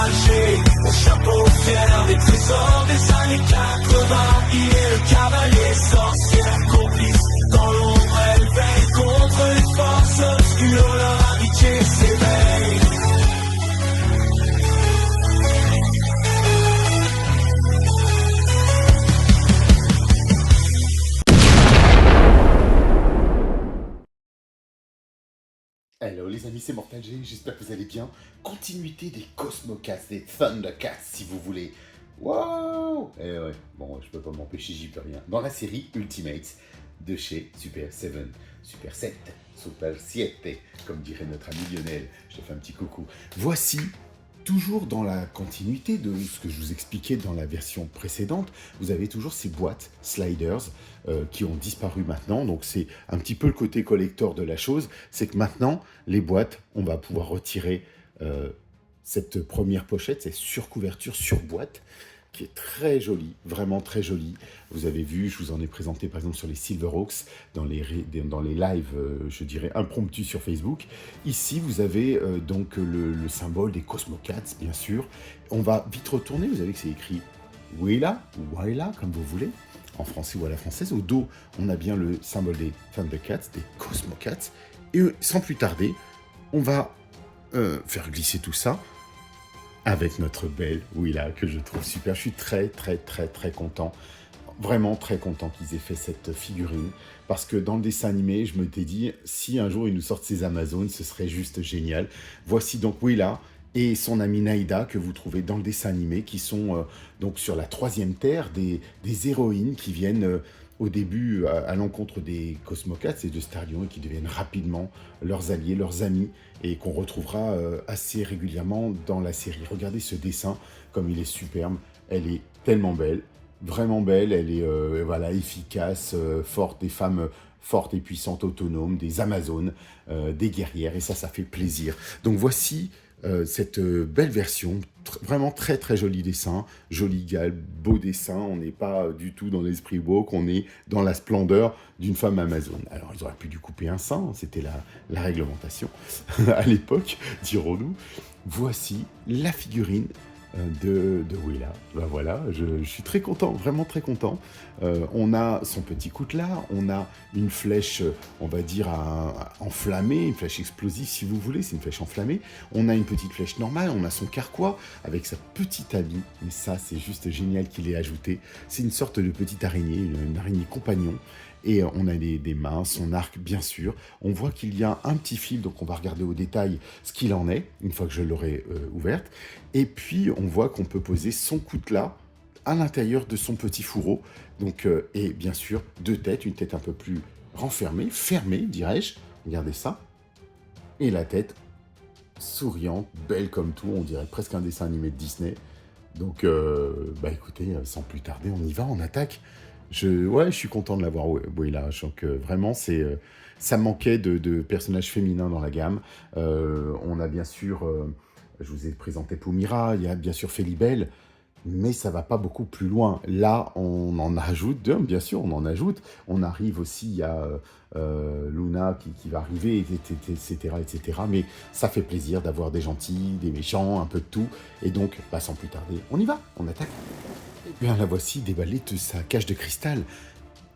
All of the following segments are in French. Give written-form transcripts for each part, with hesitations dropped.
naufragé, au chapeau fier des trésors des années 80. Il est le cavalier sorcier, complice dans l'ombre, elle veille contre les forces obscures, leur amitié s'éveille. Hello les amis, c'est Mortal G, j'espère que vous allez bien. Continuité des Cosmocats, des Thundercats si vous voulez. Wow. Eh ouais, bon, je peux pas m'empêcher, j'y peux rien. Dans la série Ultimates de chez Super 7, Super 7, Super 7, comme dirait notre ami Lionel. Je te fais un petit coucou. Voici, toujours dans la continuité de ce que je vous expliquais dans la version précédente, vous avez toujours ces boîtes sliders qui ont disparu maintenant. Donc c'est un petit peu le côté collector de la chose, c'est que maintenant les boîtes, on va pouvoir retirer cette première pochette, cette surcouverture sur boîte, qui est très jolie, vraiment très jolie. Vous avez vu, je vous en ai présenté par exemple sur les Silverhawks, dans les lives, je dirais, impromptus sur Facebook. Ici, vous avez donc le symbole des Cosmocats, bien sûr. On va vite retourner, vous avez que c'est écrit Willa, ou Willa, comme vous voulez, en français ou à la française. Au dos, on a bien le symbole des Thundercats, des Cosmocats. Et sans plus tarder, on va faire glisser tout ça avec notre belle Willa, que je trouve super. Je suis très content, vraiment très content qu'ils aient fait cette figurine, parce que dans le dessin animé, je m'étais dit, si un jour ils nous sortent ces Amazones, ce serait juste génial. Voici donc Willa et son amie Naïda, que vous trouvez dans le dessin animé, qui sont donc sur la 3e terre, des héroïnes qui viennent au début à l'encontre des Cosmocats et de Starlion, et qui deviennent rapidement leurs alliés, leurs amis, et qu'on retrouvera assez régulièrement dans la série. Regardez ce dessin, comme il est superbe. Elle est tellement belle, vraiment belle. Elle est voilà, efficace, forte, des femmes fortes et puissantes, autonomes, des Amazones, des guerrières, et ça fait plaisir. Donc voici cette belle version, vraiment très joli dessin, joli gal, beau dessin. On n'est pas du tout dans l'esprit woke, on est dans la splendeur d'une femme amazone. Alors ils auraient pu lui couper un sein, c'était la réglementation à l'époque, dirons-nous. Voici la figurine de Willa. Ben voilà, je suis très content, vraiment très content. On a son petit coutelas, on a une flèche, on va dire, enflammée, une flèche explosive si vous voulez, c'est une flèche enflammée. On a une petite flèche normale, on a son carquois avec sa petite amie, mais ça c'est juste génial qu'il ait ajouté. C'est une sorte de petite araignée, une araignée compagnon. Et on a des mains, son arc, bien sûr. On voit qu'il y a un petit fil, donc on va regarder au détail ce qu'il en est, une fois que je l'aurai ouverte. Et puis, on voit qu'on peut poser son coutelas à l'intérieur de son petit fourreau. Donc, et bien sûr, 2 têtes, une tête un peu plus renfermée, fermée, dirais-je. Regardez ça. Et la tête souriante, belle comme tout, on dirait presque un dessin animé de Disney. Donc, bah écoutez, sans plus tarder, on y va, on attaque. Ouais, je suis content de l'avoir, Willa. Je sens que vraiment, ça manquait de personnages féminins dans la gamme. On a bien sûr, je vous ai présenté Poumira, il y a bien sûr Félibelle, mais ça va pas beaucoup plus loin. Là, on en ajoute, bien sûr, on en ajoute. On arrive aussi, il y a Luna qui va arriver, etc. Mais ça fait plaisir d'avoir des gentils, des méchants, un peu de tout. Et donc, bah, sans plus tarder, on y va, on attaque. Eh bien, la voici déballée de sa cage de cristal.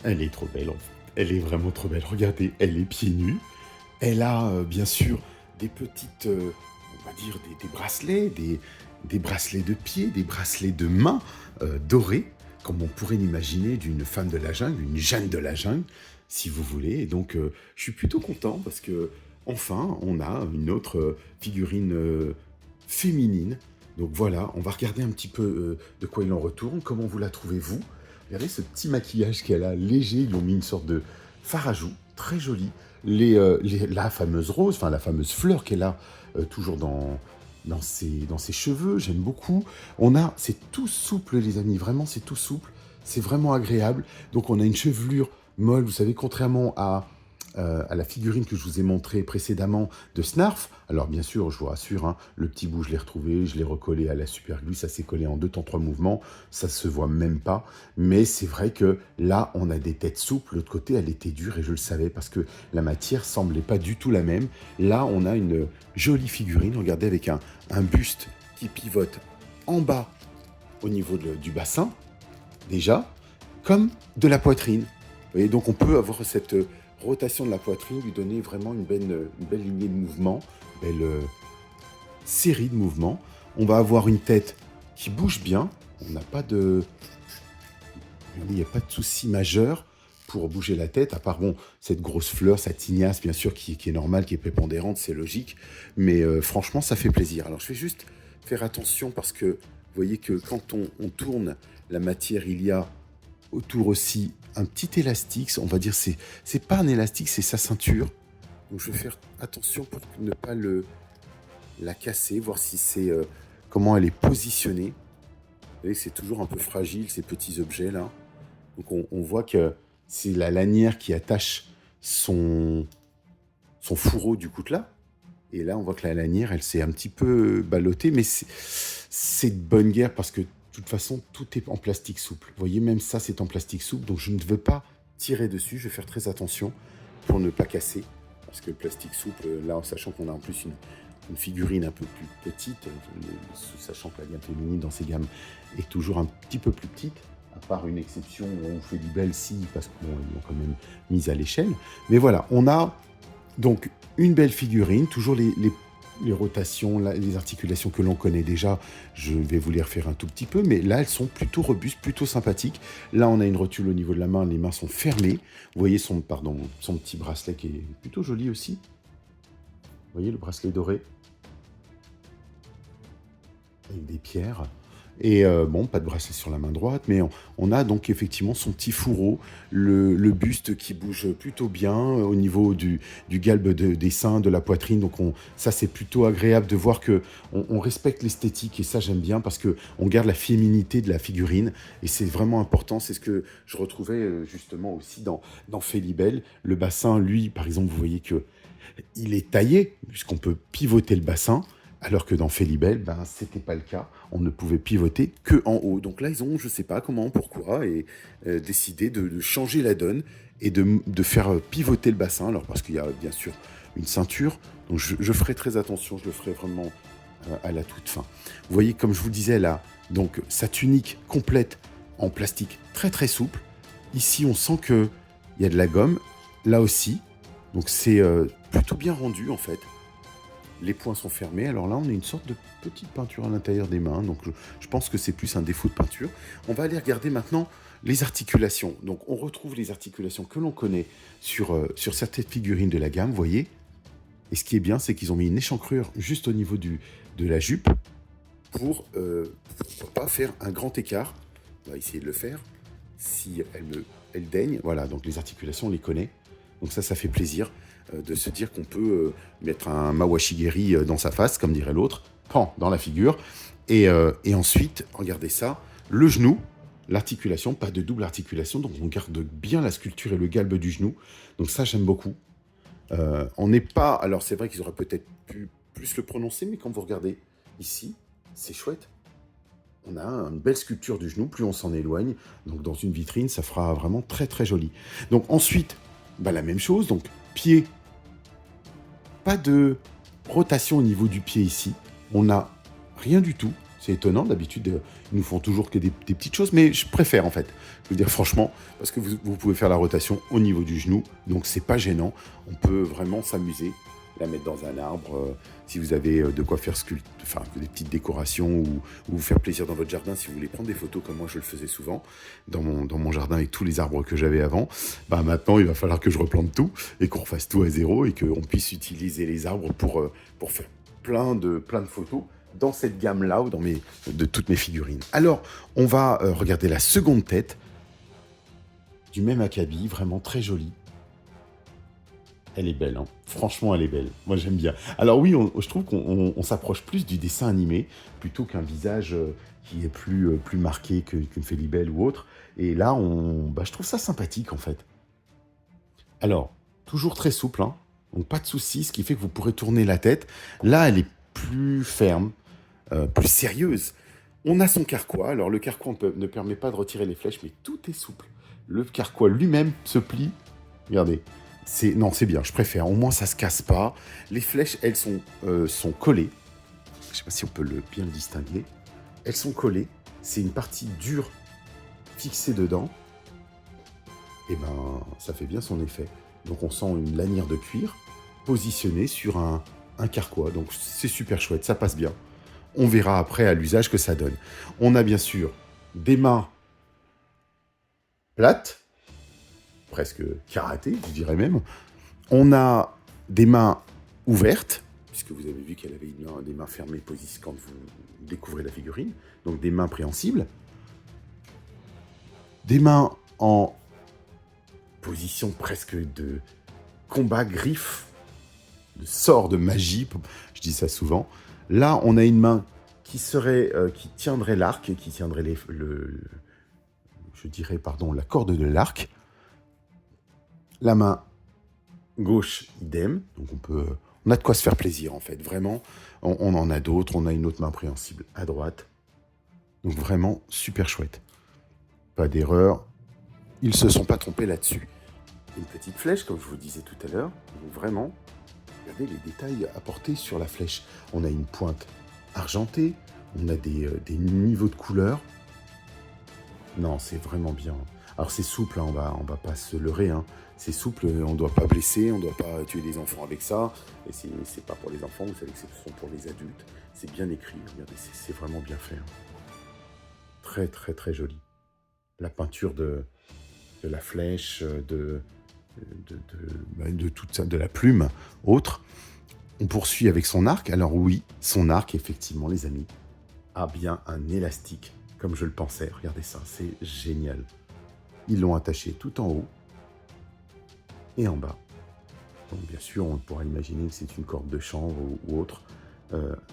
Elle est trop belle, en fait. Elle est vraiment trop belle. Regardez, elle est pieds nus. Elle a, bien sûr, des petites, on va dire, des bracelets, des bracelets de pieds, des bracelets de mains dorés, comme on pourrait l'imaginer d'une femme de la jungle, une Jeanne de la jungle, si vous voulez. Et donc, je suis plutôt content parce que, enfin, on a une autre figurine féminine. Donc voilà, on va regarder un petit peu de quoi il en retourne. Comment vous la trouvez-vous? Regardez ce petit maquillage qu'elle a, léger. Ils ont mis une sorte de fard à joues, très joli. La fameuse rose, enfin la fameuse fleur qu'elle a toujours dans ses cheveux, j'aime beaucoup. C'est tout souple les amis, vraiment c'est tout souple. C'est vraiment agréable. Donc on a une chevelure molle, vous savez, contrairement à la figurine que je vous ai montrée précédemment de Snarf. Alors bien sûr, je vous rassure, hein, le petit bout, je l'ai retrouvé, je l'ai recollé à la super glue, ça s'est collé en 2 temps 3 mouvements, ça se voit même pas. Mais c'est vrai que là, on a des têtes souples, l'autre côté, elle était dure et je le savais parce que la matière semblait pas du tout la même. Là, on a une jolie figurine, regardez, avec un buste qui pivote en bas au niveau du bassin, déjà, comme de la poitrine. Vous voyez, donc on peut avoir cette rotation de la poitrine, lui donner vraiment une belle lignée de mouvement, une belle série de mouvements. On va avoir une tête qui bouge bien. On n'a pas de... Il n'y a pas de souci majeur pour bouger la tête, à part bon, cette grosse fleur, cette tignasse, bien sûr, qui est normale, qui est prépondérante, c'est logique. Mais franchement, ça fait plaisir. Alors, je vais juste faire attention parce que vous voyez que quand on tourne la matière, il y a autour aussi un petit élastique. On va dire, c'est pas un élastique, c'est sa ceinture. Donc, je vais faire attention pour ne pas la casser, voir si c'est comment elle est positionnée. Vous voyez, c'est toujours un peu fragile, ces petits objets-là. Donc, on voit que c'est la lanière qui attache son fourreau du coutelas. Et là, on voit que la lanière, elle s'est un petit peu ballottée, mais c'est de bonne guerre parce que de toute façon, tout est en plastique souple. Vous voyez, même ça, c'est en plastique souple, donc je ne veux pas tirer dessus. Je vais faire très attention pour ne pas casser. Parce que le plastique souple, là, en sachant qu'on a en plus une figurine un peu plus petite, sachant que la gamme féminine dans ces gammes est toujours un petit peu plus petite, à part une exception où on fait du bel si, parce qu'ils l'ont quand même mise à l'échelle. Mais voilà, on a donc une belle figurine, toujours les rotations, les articulations que l'on connaît déjà. Je vais vous les refaire un tout petit peu, mais là, elles sont plutôt robustes, plutôt sympathiques. Là, on a une rotule au niveau de la main, les mains sont fermées. Vous voyez son petit bracelet qui est plutôt joli aussi. Vous voyez le bracelet doré avec des pierres. Et bon, pas de bracelet sur la main droite, mais on a donc effectivement son petit fourreau, le buste qui bouge plutôt bien au niveau du galbe des seins, de la poitrine. Donc ça, c'est plutôt agréable de voir qu'on respecte l'esthétique, et ça, j'aime bien parce qu'on garde la féminité de la figurine. Et c'est vraiment important. C'est ce que je retrouvais justement aussi dans Félibel. Le bassin, lui, par exemple, vous voyez qu'il est taillé, puisqu'on peut pivoter le bassin. Alors que dans Félibel, c'était pas le cas. On ne pouvait pivoter que en haut. Donc là, ils ont, je sais pas comment, pourquoi, et décidé de changer la donne et de faire pivoter le bassin. Alors parce qu'il y a bien sûr une ceinture. Donc je ferai très attention. Je le ferai vraiment à la toute fin. Vous voyez, comme je vous disais là, donc sa tunique complète en plastique très très souple. Ici, on sent que il y a de la gomme. Là aussi. Donc c'est plutôt bien rendu en fait. Les poings sont fermés. Alors là, on a une sorte de petite peinture à l'intérieur des mains. Donc, je pense que c'est plus un défaut de peinture. On va aller regarder maintenant les articulations. Donc, on retrouve les articulations que l'on connaît sur certaines figurines de la gamme, vous voyez. Et ce qui est bien, c'est qu'ils ont mis une échancrure juste au niveau de la jupe pour pas faire un grand écart. On va essayer de le faire. Si elle daigne. Voilà, donc les articulations, on les connaît. Donc ça fait plaisir de se dire qu'on peut mettre un mawashigiri dans sa face, comme dirait l'autre, dans la figure. Et ensuite, regardez ça, le genou, l'articulation, pas de double articulation, donc on garde bien la sculpture et le galbe du genou. Donc ça, j'aime beaucoup. On n'est pas... Alors c'est vrai qu'ils auraient peut-être pu plus le prononcer, mais quand vous regardez ici, c'est chouette. On a une belle sculpture du genou, plus on s'en éloigne. Donc dans une vitrine, ça fera vraiment très très joli. Donc ensuite, la même chose, donc pied. Pas de rotation au niveau du pied ici. On n'a rien du tout. C'est étonnant, d'habitude, ils nous font toujours que des petites choses, mais je préfère en fait. Je veux dire franchement, parce que vous pouvez faire la rotation au niveau du genou, donc c'est pas gênant. On peut vraiment s'amuser, la mettre dans un arbre, si vous avez de quoi faire des petites décorations ou vous faire plaisir dans votre jardin, si vous voulez prendre des photos comme moi je le faisais souvent dans mon jardin avec tous les arbres que j'avais avant. Maintenant, il va falloir que je replante tout et qu'on refasse tout à zéro et qu'on puisse utiliser les arbres pour faire plein de photos dans cette gamme-là ou de toutes mes figurines. Alors, on va regarder la seconde tête du même acabit, vraiment très jolie. Elle est belle, hein. Franchement, elle est belle. Moi, j'aime bien. Alors oui, je trouve qu'on s'approche plus du dessin animé plutôt qu'un visage qui est plus marqué qu'une Félibel ou autre. Et là, je trouve ça sympathique, en fait. Alors, toujours très souple, hein. Donc pas de soucis, ce qui fait que vous pourrez tourner la tête. Là, elle est plus ferme, plus sérieuse. On a son carquois. Alors, le carquois ne permet pas de retirer les flèches, mais tout est souple. Le carquois lui-même se plie. Regardez. C'est bien, je préfère. Au moins, ça se casse pas. Les flèches, elles sont collées. je ne sais pas si on peut bien le distinguer. Elles sont collées, c'est une partie dure fixée dedans. Et ben, ça fait bien son effet. Donc on sent une lanière de cuir positionnée sur un carquois. Donc c'est super chouette, ça passe bien. On verra après à l'usage que ça donne. On a bien sûr des mains plates, presque karaté, je dirais même. On a des mains ouvertes, puisque vous avez vu qu'elle avait des mains fermées quand vous découvrez la figurine. Donc des mains préhensibles. Des mains en position presque de combat griffe, de sort de magie, je dis ça souvent. Là, on a une main qui tiendrait l'arc, qui tiendrait la corde de l'arc. La main gauche, idem. Donc on a de quoi se faire plaisir en fait, vraiment. On en a d'autres, on a une autre main préhensible à droite. Donc vraiment super chouette. Pas d'erreur. Ils se sont pas trompés là-dessus. Une petite flèche, comme je vous disais tout à l'heure. Donc vraiment, regardez les détails apportés sur la flèche. On a une pointe argentée, on a des niveaux de couleurs. Non, c'est vraiment bien. Alors c'est souple, hein, on va pas se leurrer. Hein. C'est souple, on ne doit pas blesser, on ne doit pas tuer des enfants avec ça. Et c'est pas pour les enfants, vous savez que ce sont pour les adultes. C'est bien écrit, regardez, c'est vraiment bien fait. Hein. Très très très joli. La peinture de la flèche, de toute ça, de la plume, autre. On poursuit avec son arc. Alors oui, son arc, effectivement, les amis, a bien un élastique, comme je le pensais. Regardez ça, c'est génial. Ils l'ont attaché tout en haut et en bas. Donc bien sûr, on pourra imaginer que c'est une corde de chanvre ou autre,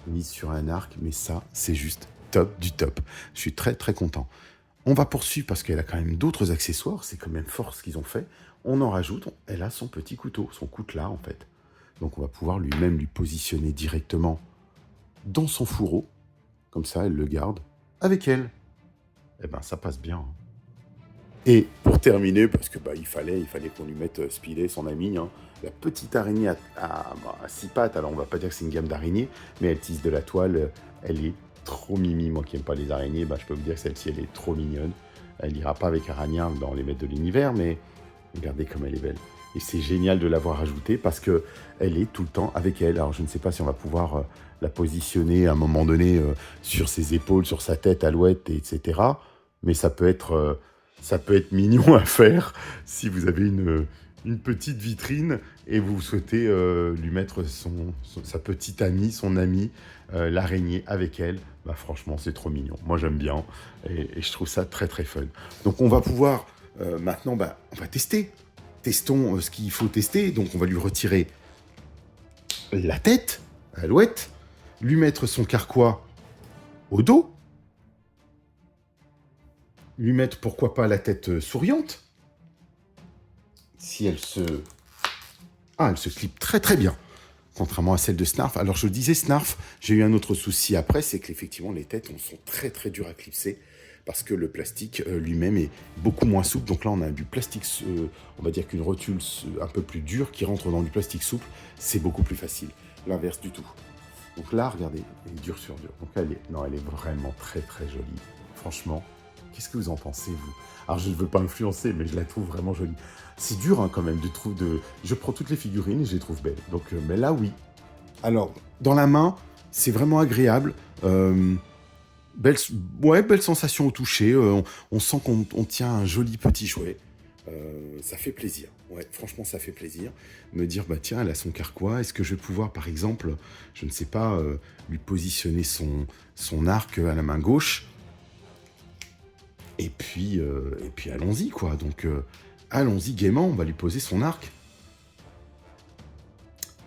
mise sur un arc, mais ça, c'est juste top du top. Je suis très très content. On va poursuivre parce qu'elle a quand même d'autres accessoires. C'est quand même fort ce qu'ils ont fait. On en rajoute. Elle a son petit couteau, son coutelas en fait. Donc on va pouvoir lui positionner directement dans son fourreau. Comme ça, elle le garde avec elle. Eh ben, ça passe bien. Hein. Et pour terminer, parce que il fallait qu'on lui mette Spiley, son ami, hein, la petite araignée à 6 pattes. Alors on va pas dire que c'est une gamme d'araignées, mais elle tisse de la toile. Elle est trop mimi. Moi qui n'aime pas les araignées, je peux vous dire que celle-ci, elle est trop mignonne. Elle ira pas avec Arania dans les maîtres de l'univers, mais regardez comme elle est belle. Et c'est génial de l'avoir ajoutée parce que elle est tout le temps avec elle. Alors je ne sais pas si on va pouvoir la positionner à un moment donné sur ses épaules, sur sa tête, alouette, etc. Mais ça peut être mignon à faire si vous avez une petite vitrine et vous souhaitez lui mettre sa petite amie, son amie, l'araignée avec elle. Franchement, c'est trop mignon. Moi, j'aime bien et je trouve ça très, très fun. Donc, on va pouvoir maintenant, on va tester. Testons ce qu'il faut tester. Donc, on va lui retirer la tête, l'alouette, lui mettre son carquois au dos, lui mettre, pourquoi pas, la tête souriante. Si elle se clip très très bien, contrairement à celle de Snarf. Alors je disais Snarf, j'ai eu un autre souci après, c'est qu'effectivement les têtes sont très très dures à clipser, parce que le plastique lui-même est beaucoup moins souple. Donc là on a du plastique, on va dire qu'une rotule un peu plus dure qui rentre dans du plastique souple, c'est beaucoup plus facile. L'inverse du tout. Donc là, regardez, elle est dure sur dur. Donc elle est vraiment très très jolie. Franchement, qu'est-ce que vous en pensez, vous? Alors, je ne veux pas influencer, mais je la trouve vraiment jolie. C'est dur, hein, quand même, Je prends toutes les figurines et je les trouve belles. Donc, mais là, oui. Alors, dans la main, c'est vraiment agréable. Belle sensation au toucher. On sent qu'on tient un joli petit jouet. Ça fait plaisir. Ouais, franchement, ça fait plaisir. Me dire, tiens, elle a son carquois. Est-ce que je vais pouvoir, par exemple, je ne sais pas, lui positionner son arc à la main gauche? Et puis allons-y, quoi. Donc, allons-y gaiement, on va lui poser son arc.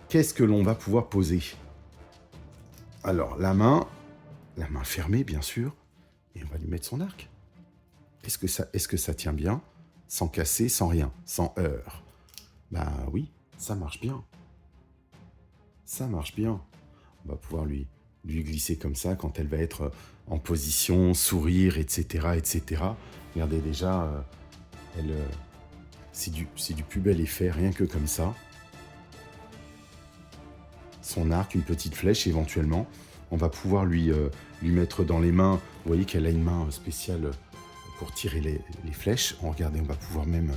Qu'est-ce que l'on va pouvoir poser? Alors, la main fermée, bien sûr, et on va lui mettre son arc. Est-ce que ça tient bien? Sans casser, sans rien, sans heurts. Oui, ça marche bien. Ça marche bien. On va pouvoir lui glisser comme ça quand elle va être en position, sourire, etc., etc. Regardez déjà, c'est du plus bel effet, rien que comme ça. Son arc, une petite flèche éventuellement. On va pouvoir lui mettre dans les mains. Vous voyez qu'elle a une main spéciale pour tirer les flèches. Regardez, on va pouvoir même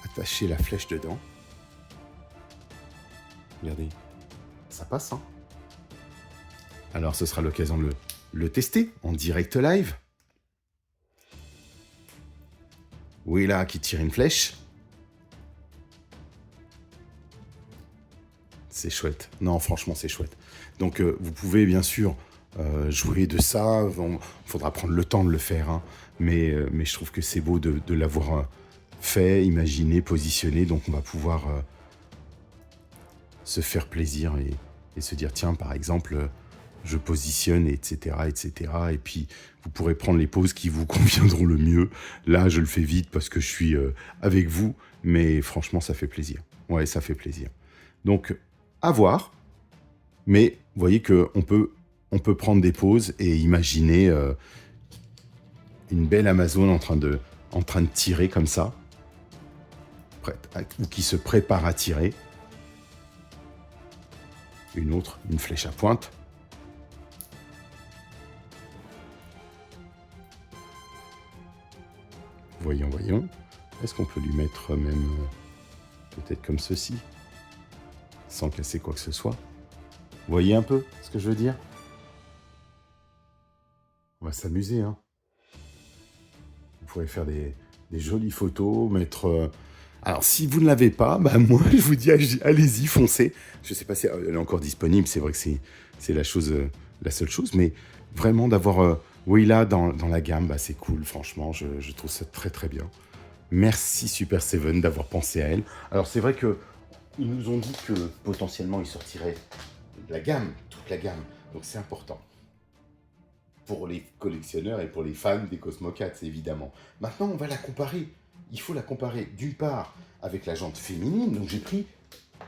attacher la flèche dedans. Regardez, ça passe, hein. Alors, ce sera l'occasion de le tester en direct live. Willa qui tire une flèche. C'est chouette. Non, franchement, c'est chouette. Donc, vous pouvez bien sûr jouer de ça. Il faudra prendre le temps de le faire, hein. Mais je trouve que c'est beau de l'avoir fait, imaginé, positionné. Donc, on va pouvoir se faire plaisir et se dire, tiens, par exemple, je positionne, etc., etc. Et puis, vous pourrez prendre les poses qui vous conviendront le mieux. Là, je le fais vite parce que je suis avec vous. Mais franchement, ça fait plaisir. Ouais, ça fait plaisir. Donc, à voir. Mais vous voyez qu'on peut prendre des pauses et imaginer une belle Amazone en train de tirer comme ça, ou qui se prépare à tirer. Une flèche à pointe. Voyons. Est-ce qu'on peut lui mettre même peut-être comme ceci, sans casser quoi que ce soit? Vous voyez un peu ce que je veux dire? On va s'amuser, hein. Vous pourrez faire des jolies photos, mettre... Alors, si vous ne l'avez pas, bah moi, je vous dis, allez-y, foncez. Je ne sais pas si elle est encore disponible, c'est vrai que c'est la seule chose, mais vraiment d'avoir Willa dans la gamme, bah, c'est cool, franchement, je trouve ça très très bien. Merci Super Seven d'avoir pensé à elle. Alors, c'est vrai qu'ils nous ont dit que potentiellement, ils sortiraient la gamme, toute la gamme, donc c'est important. Pour les collectionneurs et pour les fans des Cosmo Cats, évidemment. Maintenant, on va la comparer. Il faut la comparer, d'une part, avec la jante féminine. Donc, j'ai pris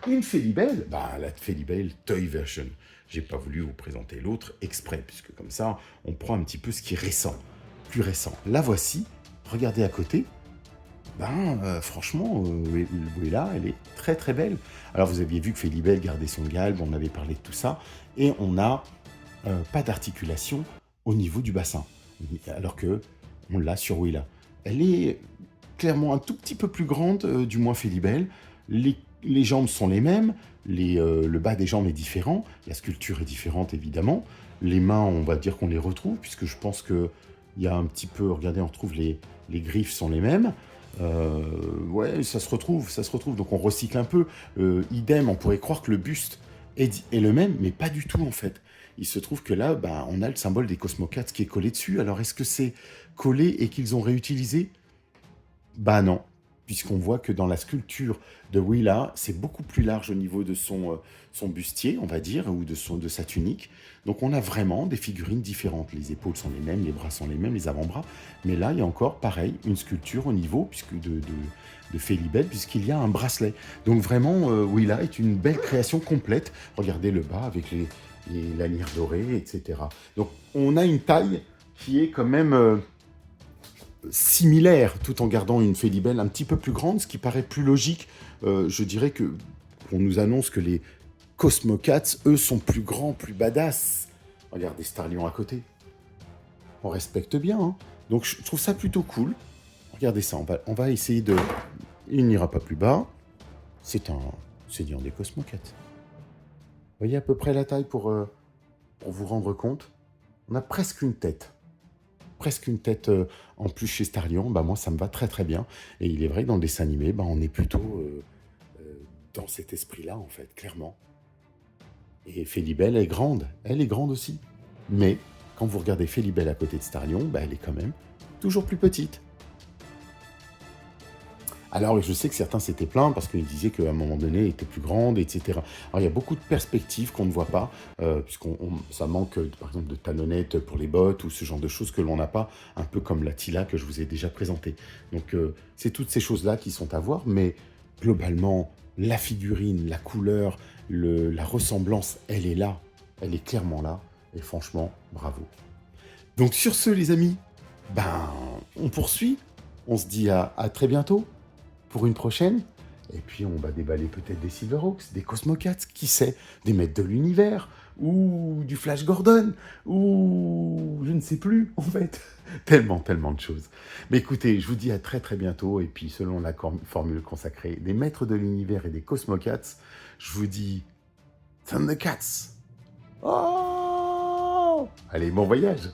une Felibel, la Felibel Toy Version. J'ai pas voulu vous présenter l'autre exprès, puisque comme ça, on prend un petit peu ce qui est récent, plus récent. La voici, regardez à côté. Franchement, Willa, elle est très très belle. Alors, vous aviez vu que Felibel gardait son galbe, on avait parlé de tout ça, et on n'a pas d'articulation au niveau du bassin, alors que on l'a sur Willa. Elle est clairement un tout petit peu plus grande, du moins Felibel. Les jambes sont les mêmes, le bas des jambes est différent, la sculpture est différente évidemment. Les mains, on va dire qu'on les retrouve, puisque je pense qu'il y a un petit peu, regardez, on retrouve les griffes sont les mêmes. Ouais, ça se retrouve, donc on recycle un peu. Idem, on pourrait croire que le buste est le même, mais pas du tout en fait. Il se trouve que là, on a le symbole des Cosmo Cats qui est collé dessus. Alors, est-ce que c'est collé et qu'ils ont réutilisé? Non, puisqu'on voit que dans la sculpture de Willa, c'est beaucoup plus large au niveau de son bustier, on va dire, ou de sa tunique. Donc, on a vraiment des figurines différentes. Les épaules sont les mêmes, les bras sont les mêmes, les avant-bras. Mais là, il y a encore, pareil, une sculpture au niveau de Felibel, puisqu'il y a un bracelet. Donc, vraiment, Willa est une belle création complète. Regardez le bas avec les lanières dorées, etc. Donc, on a une taille qui est quand même similaire, tout en gardant une Felibel un petit peu plus grande, ce qui paraît plus logique. Je dirais qu'on nous annonce que les Cosmo Cats, eux, sont plus grands, plus badass. Regardez Starlion à côté. On respecte bien, hein. Donc, je trouve ça plutôt cool. Regardez ça, on va essayer de... Il n'ira pas plus bas. C'est Seigneur des Cosmo Cats. Vous voyez à peu près la taille pour vous rendre compte. On a presque une tête. En plus chez Starlion. Moi, ça me va très très bien. Et il est vrai que dans le dessin animé, on est plutôt dans cet esprit-là, en fait, clairement. Et Felibel est grande. Elle est grande aussi. Mais quand vous regardez Felibel à côté de Starlion, elle est quand même toujours plus petite. Alors, je sais que certains s'étaient plaints parce qu'ils disaient qu'à un moment donné, elle était plus grande, etc. Alors, il y a beaucoup de perspectives qu'on ne voit pas, ça manque, par exemple, de talonnettes pour les bottes ou ce genre de choses que l'on n'a pas, un peu comme la Tila que je vous ai déjà présentée. Donc, c'est toutes ces choses-là qui sont à voir, mais globalement, la figurine, la couleur, la ressemblance, elle est là. Elle est clairement là. Et franchement, bravo. Donc, sur ce, les amis, on poursuit. On se dit à très bientôt pour une prochaine. Et puis, on va déballer peut-être des Silverhawks, des Cosmo Cats, qui sait, des maîtres de l'univers. ou du Flash Gordon, ou je ne sais plus, en fait. Tellement de choses. Mais écoutez, je vous dis à très très bientôt, et puis selon la formule consacrée des maîtres de l'univers et des Cosmocats, je vous dis Thundercats. Oh! Allez, bon voyage!